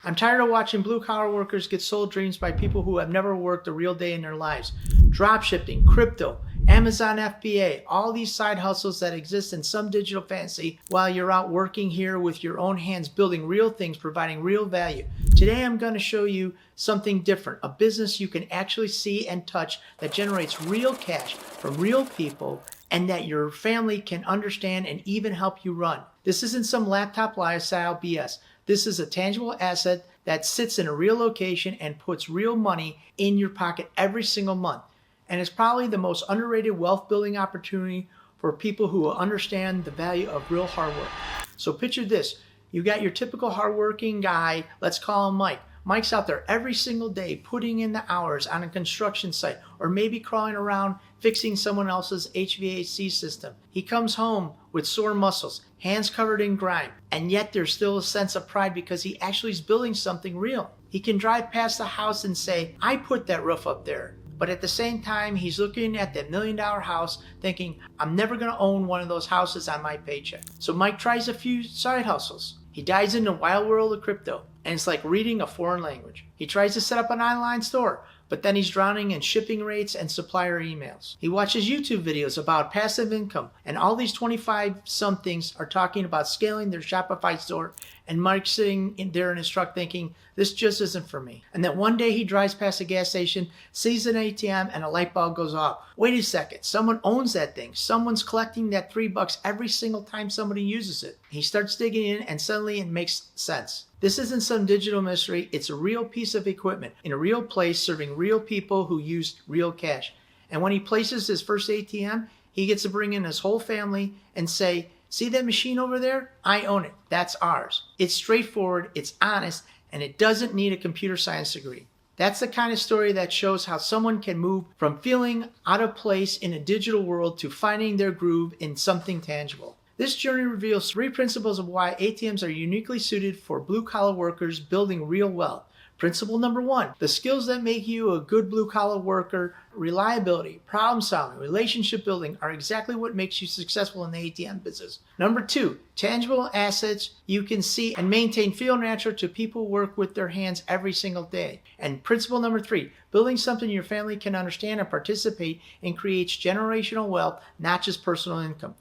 I'm tired of watching blue-collar workers get sold dreams by people who have never worked a real day in their lives. Dropshipping, crypto, Amazon FBA, all these side hustles that exist in some digital fantasy while you're out working here with your own hands, building real things, providing real value. Today I'm going to show you something different, a business you can actually see and touch that generates real cash from real people and that your family can understand and even help you run. This isn't some laptop lifestyle BS. This is a tangible asset that sits in a real location and puts real money in your pocket every single month. And it's probably the most underrated wealth building opportunity for people who understand the value of real hard work. So picture this. You got your typical hardworking guy, let's call him Mike. Mike's out there every single day putting in the hours on a construction site or maybe crawling around fixing someone else's HVAC system. He comes home with sore muscles, hands covered in grime, and yet there's still a sense of pride because he actually is building something real. He can drive past the house and say, I put that roof up there. But at the same time, he's looking at that $1 million house thinking, I'm never going to own one of those houses on my paycheck. So Mike tries a few side hustles. He dives into the wild world of crypto, and it's like reading a foreign language. He tries to set up an online store, but then he's drowning in shipping rates and supplier emails. He watches YouTube videos about passive income, and all these 25-somethings are talking about scaling their Shopify store, and Mike's sitting in there in his truck thinking, this just isn't for me. And then one day he drives past a gas station, sees an ATM, and a light bulb goes off. Wait a second, someone owns that thing. Someone's collecting that $3 every single time somebody uses it. He starts digging in, and suddenly it makes sense. This isn't some digital mystery. It's a real piece of equipment in a real place serving real people who use real cash. And when he places his first ATM, he gets to bring in his whole family and say, see that machine over there? I own it. That's ours. It's straightforward, it's honest, and it doesn't need a computer science degree. That's the kind of story that shows how someone can move from feeling out of place in a digital world to finding their groove in something tangible. This journey reveals 3 principles of why ATMs are uniquely suited for blue-collar workers building real wealth. Principle number 1, the skills that make you a good blue-collar worker, reliability, problem-solving, relationship building are exactly what makes you successful in the ATM business. Number 2, tangible assets you can see and maintain feel natural to people who work with their hands every single day. And principle number 3, building something your family can understand and participate in creates generational wealth, not just personal income.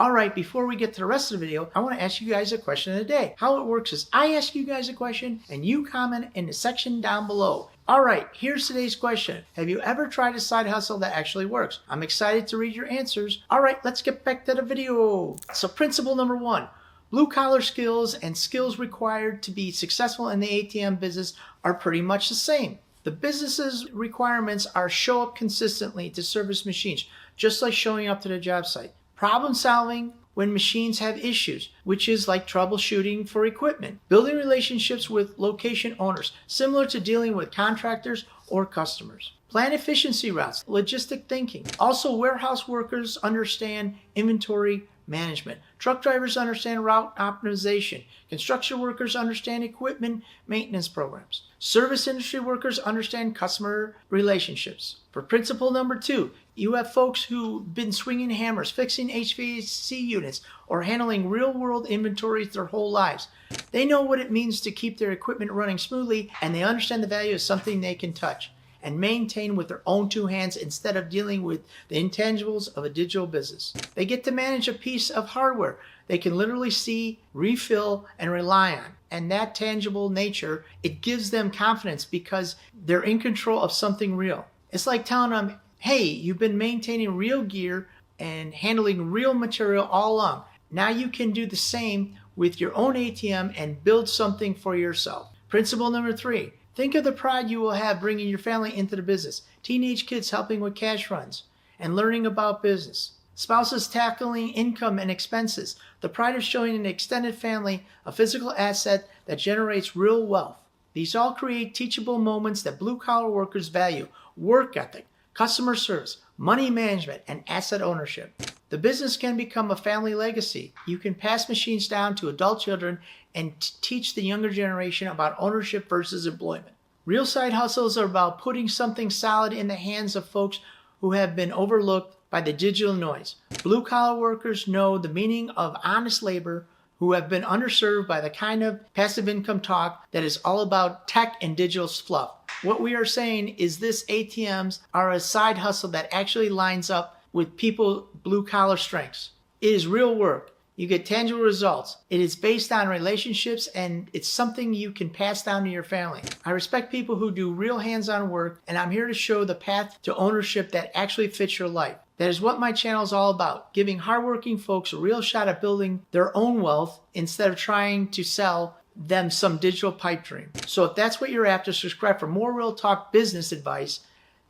Alright, before we get to the rest of the video, I want to ask you guys a question of the day. How it works is I ask you guys a question and you comment in the section down below. Alright, here's today's question. Have you ever tried a side hustle that actually works? I'm excited to read your answers. Alright, let's get back to the video. So principle number 1, blue-collar skills and skills required to be successful in the ATM business are pretty much the same. The business's requirements are show up consistently to service machines, just like showing up to the job site. Problem solving when machines have issues, which is like troubleshooting for equipment. Building relationships with location owners, similar to dealing with contractors or customers. Plan efficiency routes, logistic thinking. Also, warehouse workers understand inventory management. Truck drivers understand route optimization. Construction workers understand equipment maintenance programs. Service industry workers understand customer relationships. For principle number 2, you have folks who've been swinging hammers, fixing HVAC units, or handling real-world inventories their whole lives. They know what it means to keep their equipment running smoothly, and they understand the value of something they can touch and maintain with their own 2 hands instead of dealing with the intangibles of a digital business. They get to manage a piece of hardware they can literally see, refill, and rely on. And that tangible nature, it gives them confidence because they're in control of something real. It's like telling them, hey, you've been maintaining real gear and handling real material all along. Now you can do the same with your own ATM and build something for yourself. Principle number 3, think of the pride you will have bringing your family into the business. Teenage kids helping with cash runs and learning about business. Spouses tackling income and expenses. The pride of showing an extended family a physical asset that generates real wealth. These all create teachable moments that blue-collar workers value. Work ethic, customer service, money management, and asset ownership. The business can become a family legacy. You can pass machines down to adult children and teach the younger generation about ownership versus employment. Real side hustles are about putting something solid in the hands of folks who have been overlooked by the digital noise. Blue-collar workers know the meaning of honest labor, who who have been underserved by the kind of passive income talk that is all about tech and digital fluff. What we are saying is this ATMs are a side hustle that actually lines up with people blue collar strengths. It is real work. You get tangible results. It is based on relationships and it's something you can pass down to your family. I respect people who do real hands-on work, and I'm here to show the path to ownership that actually fits your life. That is what my channel is all about, giving hardworking folks a real shot at building their own wealth instead of trying to sell them some digital pipe dream. So if that's what you're after, subscribe for more real talk business advice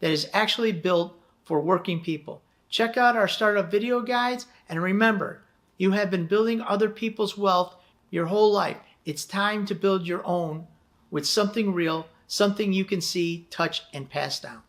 that is actually built for working people. Check out our startup video guides, and remember, you have been building other people's wealth your whole life. It's time to build your own with something real, something you can see, touch, and pass down.